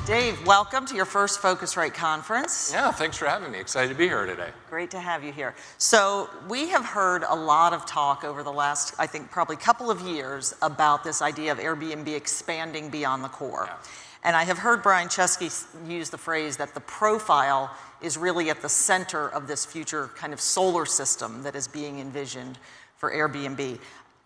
Dave, welcome to your first Phocuswright conference. Yeah, thanks for having me. Excited to be here today. Great to have you here. So we have heard a lot of talk over the last, I think, probably couple of years about this idea of Airbnb expanding beyond the core. Yeah. And I have heard Brian Chesky use the phrase that the profile is really at the center of this future kind of solar system that is being envisioned for Airbnb.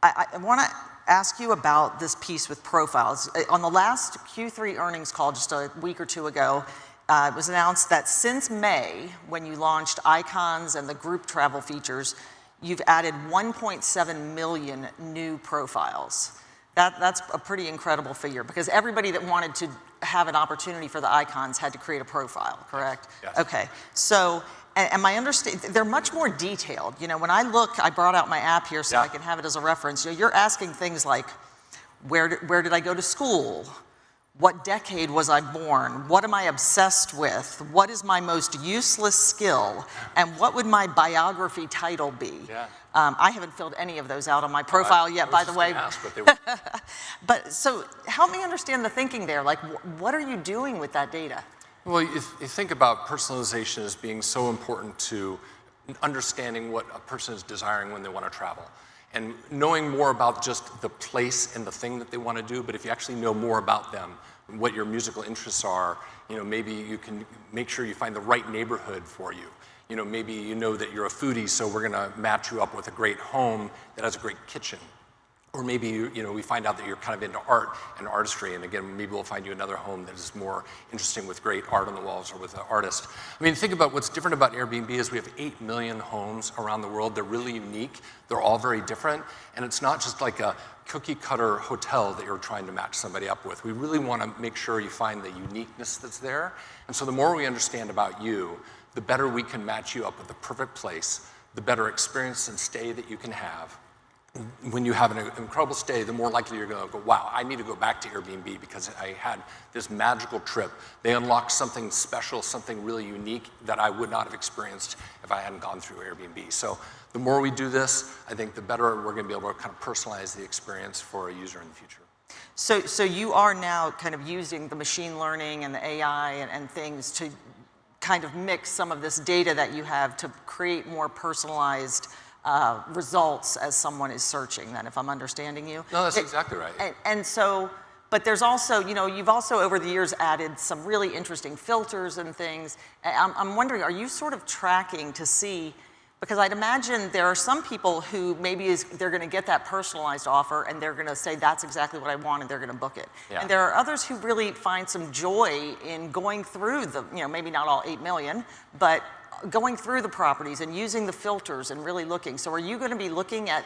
I want to ask you about this piece with profiles. On the last Q3 earnings call just a week or two ago, it was announced that since May, when you launched icons and the group travel features, you've added 1.7 million new profiles. That's a pretty incredible figure because everybody that wanted to have an opportunity for the icons had to create a profile, correct? Yes. Okay, so, and my understanding, they're much more detailed. You know, when I look, I brought out my app here so I can have it as a reference. You know, you're asking things like, where did I go to school? What decade was I born? What am I obsessed with? What is my most useless skill? And what would my biography title be? Yeah. I haven't filled any of those out on my profile yet, by the way. But so help me understand the thinking there. Like, what are you doing with that data? Well, you think about personalization as being so important to understanding what a person is desiring when they want to travel. And knowing more about just the place and the thing that they want to do, but if you actually know more about them, what your musical interests are, you know, maybe you can make sure you find the right neighborhood for you. You know, maybe you know that you're a foodie, so we're going to match you up with a great home that has a great kitchen. Or maybe, you know, we find out that you're kind of into art and artistry, and again, maybe we'll find you another home that is more interesting with great art on the walls or with an artist. I mean, think about what's different about Airbnb is we have 8 million homes around the world. They're really unique. They're all very different, and it's not just like a cookie-cutter hotel that you're trying to match somebody up with. We really want to make sure you find the uniqueness that's there, and so the more we understand about you, the better we can match you up with the perfect place, the better experience and stay that you can have. When you have an incredible stay, the more likely you're going to go, wow, I need to go back to Airbnb because I had this magical trip. They unlocked something special, something really unique that I would not have experienced if I hadn't gone through Airbnb. So the more we do this, I think the better we're going to be able to kind of personalize the experience for a user in the future. So you are now kind of using the machine learning and the AI and things to kind of mix some of this data that you have to create more personalized results as someone is searching then, if I'm understanding you? No, that's exactly right. And so, but there's also, you know, you've also over the years added some really interesting filters and things. I'm wondering, are you sort of tracking to see, because I'd imagine there are some people who maybe they're going to get that personalized offer and they're going to say that's exactly what I want and they're going to book it. Yeah. And there are others who really find some joy in going through the, you know, maybe not all 8 million, but going through the properties and using the filters and really looking. So are you going to be looking at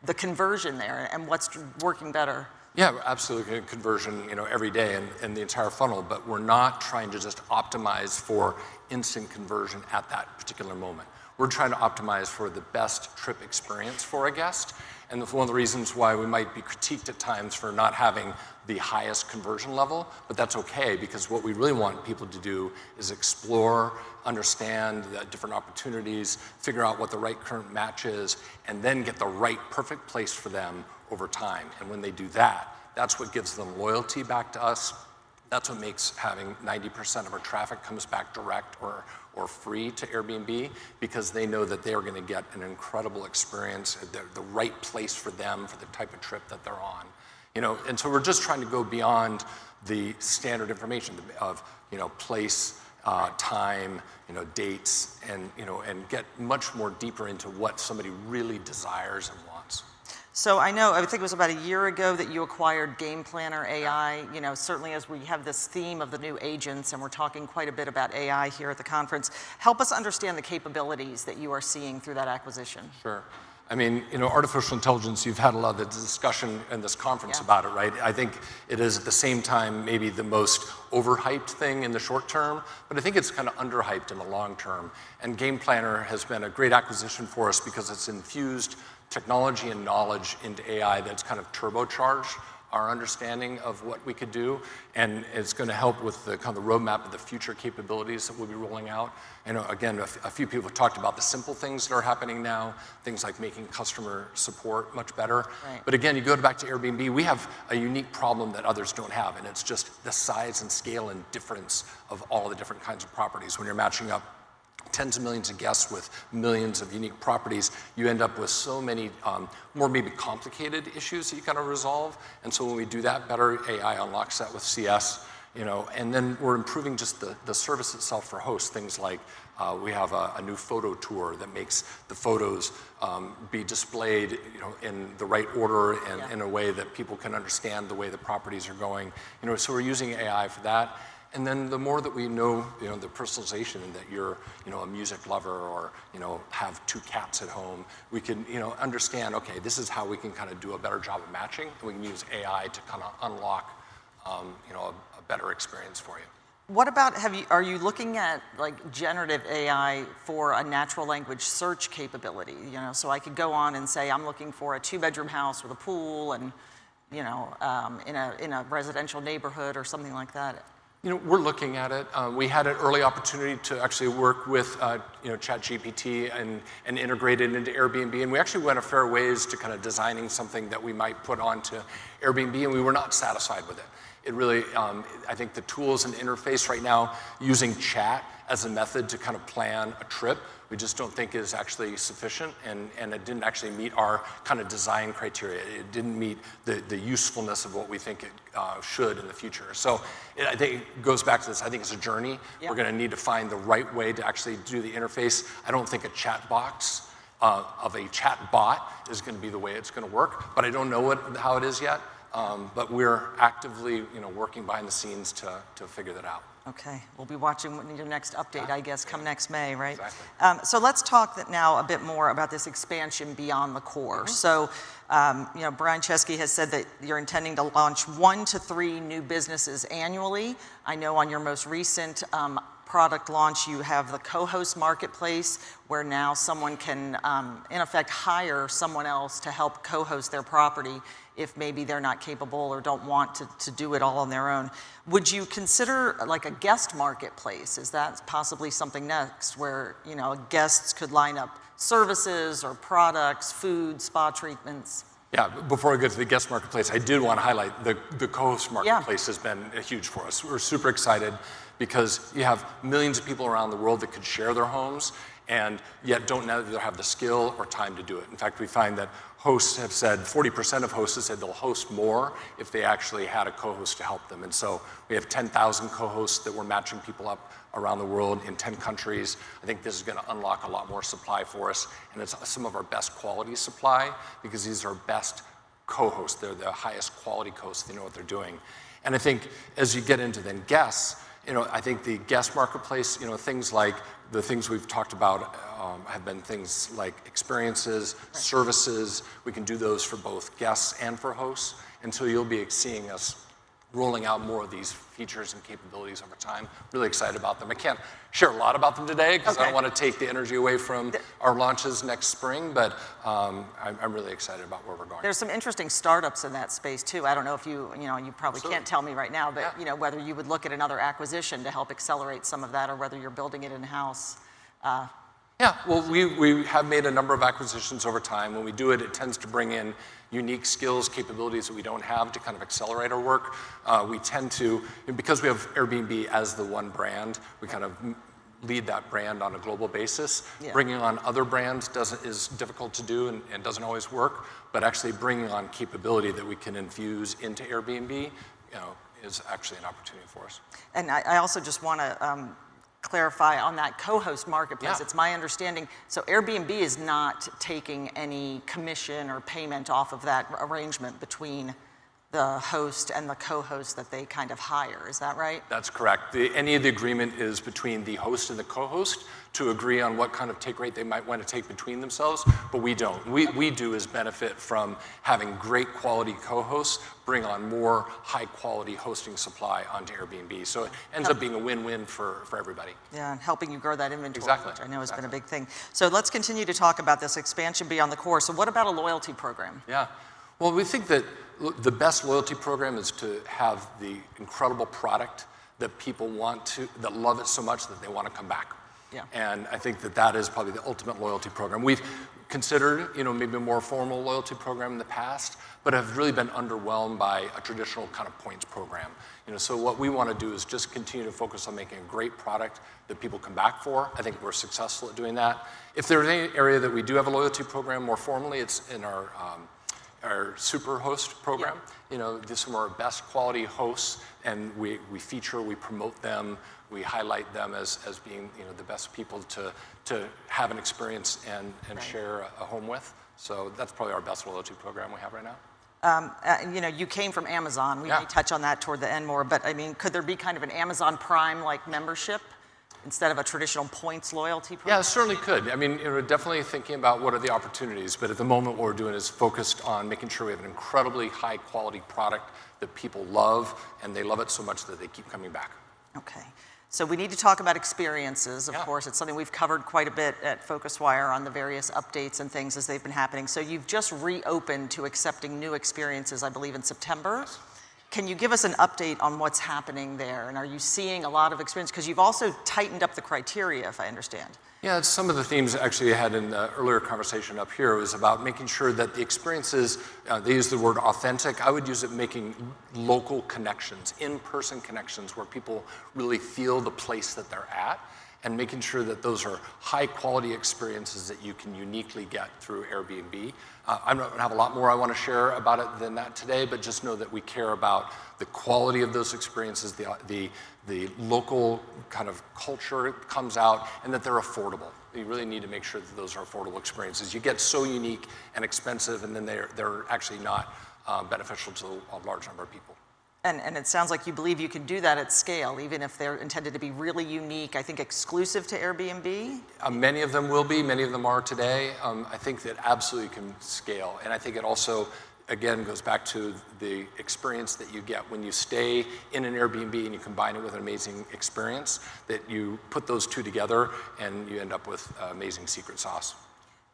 the conversion there and what's working better? Yeah, absolutely. Conversion, you know, every day and the entire funnel, but we're not trying to just optimize for instant conversion at that particular moment. We're trying to optimize for the best trip experience for a guest. And one of the reasons why we might be critiqued at times for not having the highest conversion level, but that's okay because what we really want people to do is explore, understand the different opportunities, figure out what the right current match is, and then get the right perfect place for them over time. And when they do that, that's what gives them loyalty back to us. That's what makes having 90% of our traffic comes back direct or free to Airbnb because they know that they are going to get an incredible experience, the right place for them for the type of trip that they're on. You know, and so we're just trying to go beyond the standard information of, you know, place, time, you know, dates, and, you know, and get much more deeper into what somebody really desires and wants. So I know, I think it was about a year ago that you acquired Game Planner AI, you know, certainly as we have this theme of the new agents and we're talking quite a bit about AI here at the conference. Help us understand the capabilities that you are seeing through that acquisition. Sure. I mean, you know, artificial intelligence, you've had a lot of the discussion in this conference about it, right? I think it is at the same time maybe the most overhyped thing in the short term, but I think it's kind of underhyped in the long term. And Game Planner has been a great acquisition for us because it's infused technology and knowledge into AI that's kind of turbocharged our understanding of what we could do, and it's going to help with the kind of the roadmap of the future capabilities that we'll be rolling out. And again, a few people have talked about the simple things that are happening now, things like making customer support much better. Right. But again, you go back to Airbnb, we have a unique problem that others don't have, and it's just the size and scale and difference of all the different kinds of properties. When you're matching up tens of millions of guests with millions of unique properties, you end up with so many more maybe complicated issues that you gotta resolve. And so when we do that better, AI unlocks that with CS, and then we're improving just the service itself for hosts. Things like we have a new photo tour that makes the photos be displayed in the right order and in a way that people can understand the way the properties are going. So we're using AI for that. And then the more that we know, the personalization, that you're, a music lover or, have 2 cats at home, we can, understand, okay, this is how we can kind of do a better job of matching. And we can use AI to kind of unlock, a better experience for you. What about, are you looking at like generative AI for a natural language search capability? So I could go on and say, I'm looking for a 2-bedroom house with a pool and, in a residential neighborhood or something like that. We're looking at it. We had an early opportunity to actually work with, ChatGPT and integrate it into Airbnb. And we actually went a fair ways to kind of designing something that we might put onto Airbnb, and we were not satisfied with it. It really, I think the tools and interface right now, using chat as a method to kind of plan a trip, we just don't think is actually sufficient, and it didn't actually meet our kind of design criteria. It didn't meet the usefulness of what we think it should in the future. So I think it goes back to this. I think it's a journey. We're going to need to find the right way to actually do the interface. I don't think a chat box of a chat bot is going to be the way it's going to work, but I don't know how it is yet. But we're actively, working behind the scenes to figure that out. Okay, we'll be watching your next update, I guess, come next May, right? Exactly. So let's talk now a bit more about this expansion beyond the core. So, Brian Chesky has said that you're intending to launch 1 to 3 new businesses annually. I know on your most recent product launch, you have the co-host marketplace, where now someone can, in effect, hire someone else to help co-host their property if maybe they're not capable or don't want to do it all on their own. Would you consider like a guest marketplace? Is that possibly something next where, guests could line up services or products, food, spa treatments? Yeah, before we get to the guest marketplace, I did want to highlight the co-host marketplace has been huge for us. We're super excited because you have millions of people around the world that could share their homes and yet don't either have the skill or time to do it. In fact, we find that hosts have said, 40% of hosts have said they'll host more if they actually had a co-host to help them. And so we have 10,000 co-hosts that we're matching people up around the world in 10 countries. I think this is going to unlock a lot more supply for us, and it's some of our best quality supply because these are best co-hosts. They're the highest quality hosts. They know what they're doing. And I think as you get into then guests, I think the guest marketplace, things like the things we've talked about have been things like experiences, services. We can do those for both guests and for hosts. And so you'll be seeing us rolling out more of these features and capabilities over time. Really excited about them. I can't share a lot about them today because I don't want to take the energy away from our launches next spring, but I'm really excited about where we're going. There's some interesting startups in that space too. I don't know if you probably can't tell me right now, but whether you would look at another acquisition to help accelerate some of that or whether you're building it in-house. Yeah, well, we have made a number of acquisitions over time. When we do it, it tends to bring in unique skills, capabilities that we don't have to kind of accelerate our work. We tend to, because we have Airbnb as the one brand, we kind of lead that brand on a global basis. Yeah. Bringing on other brands is difficult to do and doesn't always work, but actually bringing on capability that we can infuse into Airbnb, is actually an opportunity for us. And I also just want to clarify on that co-host marketplace. Yeah. It's my understanding, so Airbnb is not taking any commission or payment off of that arrangement between the host and the co-host that they kind of hire. Is that right? That's correct. Any of the agreement is between the host and the co-host to agree on what kind of take rate they might want to take between themselves, but we don't. We do is benefit from having great quality co-hosts bring on more high quality hosting supply onto Airbnb. So it ends up being a win-win for everybody. Yeah, and helping you grow that inventory, exactly. Which I know has been a big thing. So let's continue to talk about this expansion beyond the core. So what about a loyalty program? Yeah. Well, we think that the best loyalty program is to have the incredible product that people that love it so much that they want to come back. Yeah. And I think that is probably the ultimate loyalty program. We've considered, maybe a more formal loyalty program in the past, but have really been underwhelmed by a traditional kind of points program. So what we want to do is just continue to focus on making a great product that people come back for. I think we're successful at doing that. If there's any area that we do have a loyalty program more formally, it's in our super host program. Yeah. These are some of our best quality hosts, and we promote them, we highlight them as being the best people to have an experience and right. share a home with. So that's probably our best loyalty program we have right now. You came from Amazon. We Yeah. may touch on that toward the end more, but I mean, could there be kind of an Amazon Prime-like membership instead of a traditional points loyalty program? Yeah, it certainly could. I mean, we're definitely thinking about what are the opportunities, but at the moment what we're doing is focused on making sure we have an incredibly high quality product that people love, and they love it so much that they keep coming back. Okay. So we need to talk about experiences, of Yeah. course. It's something we've covered quite a bit at PhocusWire on the various updates and things as they've been happening. So you've just reopened to accepting new experiences, I believe, in September. Yes. Can you give us an update on what's happening there? And are you seeing a lot of experience? Because you've also tightened up the criteria, if I understand. Yeah, some of the themes actually I had in the earlier conversation up here was about making sure that the experiences, they use the word authentic. I would use it making local connections, in-person connections where people really feel the place that they're at, and making sure that those are high quality experiences that you can uniquely get through Airbnb. I don't have a lot more I want to share about it than that today, but just know that we care about the quality of those experiences, the local kind of culture comes out, and that they're affordable. You really need to make sure that those are affordable experiences. You get so unique and expensive, and then they're actually not beneficial to a large number of people. And it sounds like you believe you can do that at scale, even if they're intended to be really unique, I think exclusive to Airbnb? Many of them will be, many of them are today. I think that absolutely can scale. And I think it also, again, goes back to the experience that you get when you stay in an Airbnb and you combine it with an amazing experience, that you put those two together and you end up with amazing secret sauce.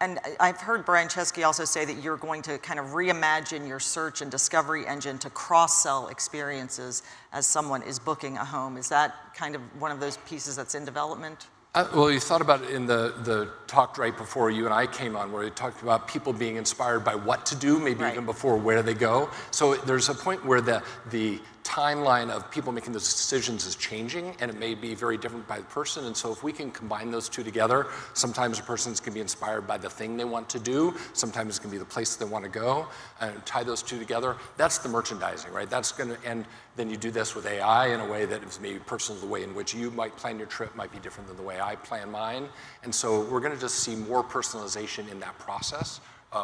And I've heard Brian Chesky also say that you're going to kind of reimagine your search and discovery engine to cross-sell experiences as someone is booking a home. Is that kind of one of those pieces that's in development? Well, you thought about it in the talk right before you and I came on, where you talked about people being inspired by what to do, maybe right. even before where they go. So there's a point where the timeline of people making those decisions is changing, and it may be very different by the person. And so if we can combine those two together, sometimes a person's going to be inspired by the thing they want to do, sometimes it's going to be the place they want to go, and tie those two together. That's the merchandising, right? That's going to, and then you do this with AI in a way that is maybe personal. The way in which you might plan your trip might be different than the way I plan mine. And so we're going to just see more personalization in that process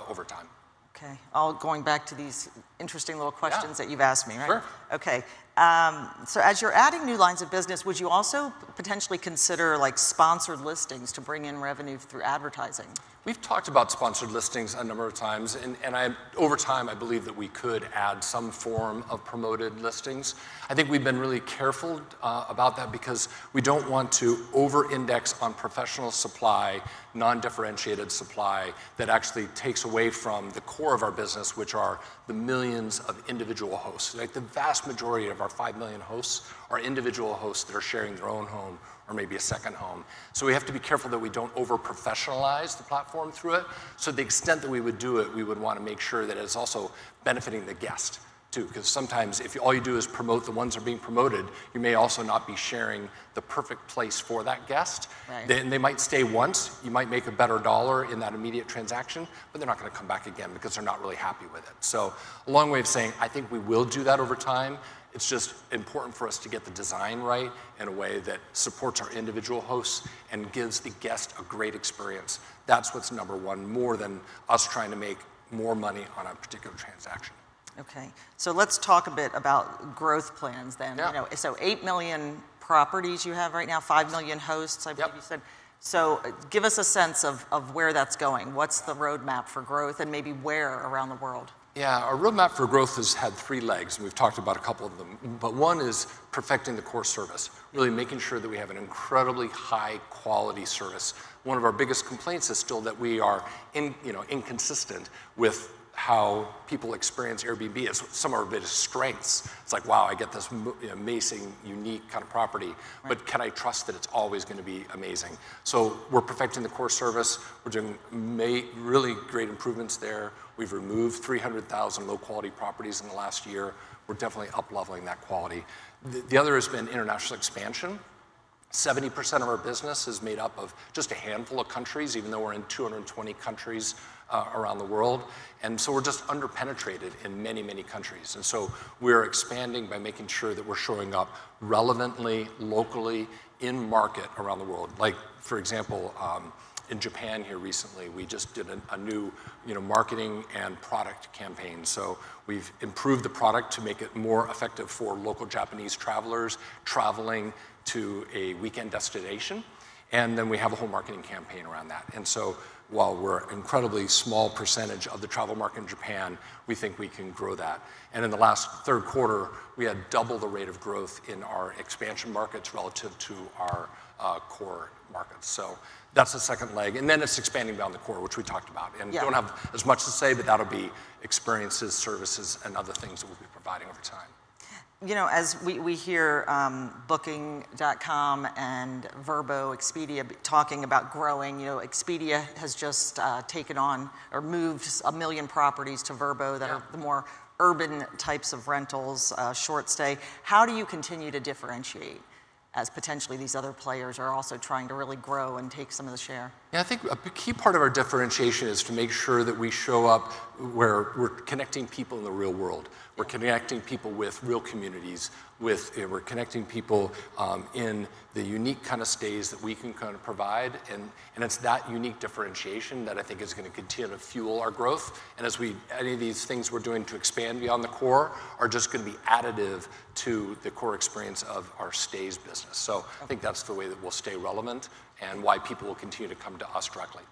over time. Okay, all going back to these interesting little questions Yeah. that you've asked me, right? Sure. Okay, so as you're adding new lines of business, would you also potentially consider like sponsored listings to bring in revenue through advertising? We've talked about sponsored listings a number of times, and over time, I believe that we could add some form of promoted listings. I think we've been really careful about that because we don't want to over-index on professional supply, non-differentiated supply that actually takes away from the core of our business, which are the millions of individual hosts. Like the vast majority of our 5 million hosts are individual hosts that are sharing their own home or maybe a second home. So we have to be careful that we don't over-professionalize the platform through it. So to the extent that we would do it, we would want to make sure that it's also benefiting the guest too, because sometimes if all you do is promote the ones that are being promoted, you may also not be sharing the perfect place for that guest. Right. They might stay once, you might make a better dollar in that immediate transaction, but they're not going to come back again because they're not really happy with it. So a long way of saying, I think we will do that over time. It's just important for us to get the design right in a way that supports our individual hosts and gives the guest a great experience. That's what's number one, more than us trying to make more money on a particular transaction. Okay, so let's talk a bit about growth plans then. Yeah. So 8 million properties you have right now, 5 million hosts, I believe Yep. you said. So give us a sense of where that's going. What's the roadmap for growth and maybe where around the world? Yeah, our roadmap for growth has had 3 legs, and we've talked about a couple of them. But one is perfecting the core service, really making sure that we have an incredibly high quality service. One of our biggest complaints is still that we are inconsistent with how people experience Airbnb. It's some of its strengths. It's like, wow, I get this amazing, unique kind of property, but can I trust that it's always going to be amazing? So we're perfecting the core service. We're doing really great improvements there. We've removed 300,000 low-quality properties in the last year. We're definitely up-leveling that quality. The other has been international expansion. 70% of our business is made up of just a handful of countries, even though we're in 220 countries around the world. And so we're just under-penetrated in many, many countries. And so we're expanding by making sure that we're showing up relevantly, locally, in market around the world. Like, for example, in Japan here recently, we just did a new marketing and product campaign. So we've improved the product to make it more effective for local Japanese travelers traveling to a weekend destination. And then we have a whole marketing campaign around that. And so while we're an incredibly small percentage of the travel market in Japan, we think we can grow that. And in the last third quarter, we had double the rate of growth in our expansion markets relative to our core markets. So that's the second leg. And then it's expanding beyond the core, which we talked about. And don't have as much to say, but that'll be experiences, services, and other things that we'll be providing over time. As we hear Booking.com and Vrbo, Expedia talking about growing, Expedia has just taken on or moved 1 million properties to Vrbo that are the more urban types of rentals, short stay. How do you continue to differentiate as potentially these other players are also trying to really grow and take some of the share? Yeah, I think a key part of our differentiation is to make sure that we show up where we're connecting people in the real world. We're connecting people with real communities, we're connecting people in the unique kind of stays that we can kind of provide, and it's that unique differentiation that I think is going to continue to fuel our growth. And as any of these things we're doing to expand beyond the core are just going to be additive to the core experience of our stays business. So I think that's the way that we'll stay relevant and why people will continue to come to us directly.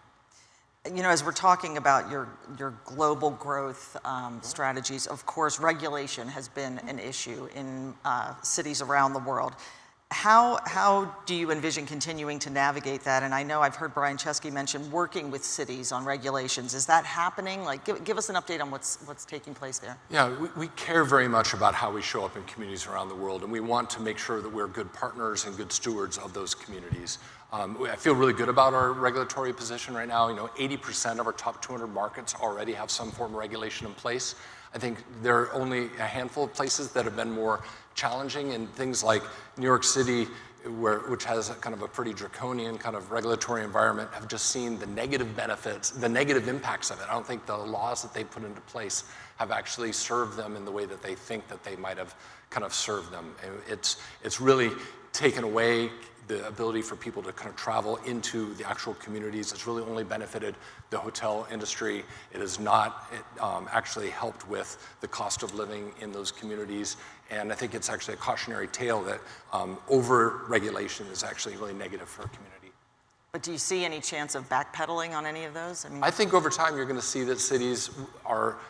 As we're talking about your global growth strategies, of course, regulation has been an issue in cities around the world. How do you envision continuing to navigate that? And I know I've heard Brian Chesky mention working with cities on regulations. Is that happening? Like, give us an update on what's taking place there. Yeah, we care very much about how we show up in communities around the world, and we want to make sure that we're good partners and good stewards of those communities. I feel really good about our regulatory position right now. 80% of our top 200 markets already have some form of regulation in place. I think there are only a handful of places that have been more challenging, and things like New York City, which has kind of a pretty draconian kind of regulatory environment, have just seen the negative benefits, the negative impacts of it. I don't think the laws that they put into place have actually served them in the way that they think that they might have kind of served them. It's really taken away the ability for people to kind of travel into the actual communities. It's really only benefited the hotel industry. It has not actually helped with the cost of living in those communities. And I think it's actually a cautionary tale that over-regulation is actually really negative for a community. But do you see any chance of backpedaling on any of those? I think over time you're going to see that cities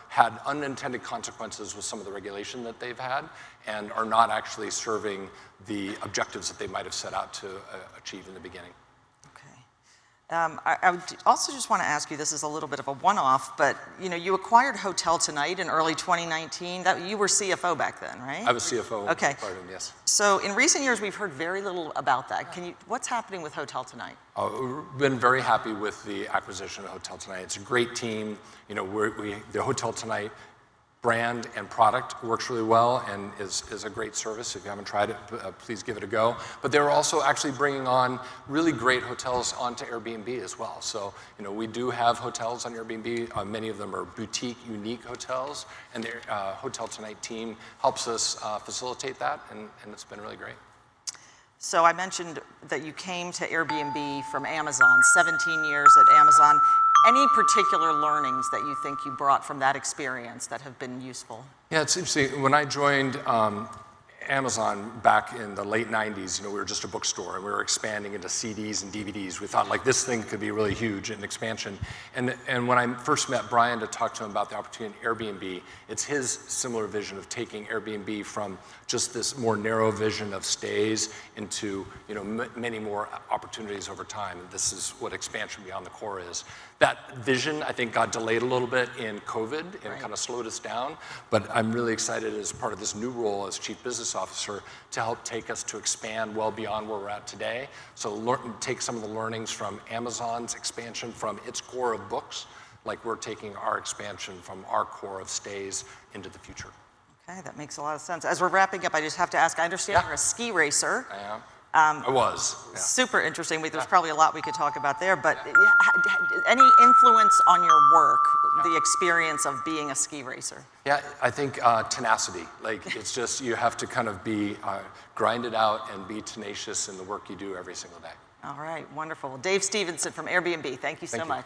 had unintended consequences with some of the regulation that they've had and are not actually serving the objectives that they might have set out to achieve in the beginning. I would also just want to ask you, this is a little bit of a one-off, but you acquired Hotel Tonight in early 2019. You were CFO back then, right? I was CFO. Okay. Yes. So in recent years, we've heard very little about that. What's happening with Hotel Tonight? We've been very happy with the acquisition of Hotel Tonight. It's a great team. The Hotel Tonight brand and product works really well and is a great service. If you haven't tried it, please give it a go. But they're also actually bringing on really great hotels onto Airbnb as well. So, we do have hotels on Airbnb. Many of them are boutique, unique hotels, and the Hotel Tonight team helps us facilitate that, and it's been really great. So I mentioned that you came to Airbnb from Amazon, 17 years at Amazon. Any particular learnings that you think you brought from that experience that have been useful? Yeah, it's interesting. When I joined Amazon back in the late 90s, we were just a bookstore and we were expanding into CDs and DVDs. We thought like this thing could be really huge in expansion. And when I first met Brian to talk to him about the opportunity in Airbnb, it's his similar vision of taking Airbnb from just this more narrow vision of stays into many more opportunities over time. And this is what expansion beyond the core is. That vision, I think, got delayed a little bit in COVID and kind of slowed us down. But I'm really excited as part of this new role as Chief Business Officer to help take us to expand well beyond where we're at today. So take some of the learnings from Amazon's expansion from its core of books, like we're taking our expansion from our core of stays into the future. Okay, that makes a lot of sense. As we're wrapping up, I just have to ask, I understand you're a ski racer. I am. I was. Yeah. Super interesting. There's probably a lot we could talk about there, but any influence on your work, the experience of being a ski racer? Yeah, I think tenacity. Like, it's just, you have to kind of be, grind it out and be tenacious in the work you do every single day. All right, wonderful. Dave Stephenson from Airbnb, thank you so much.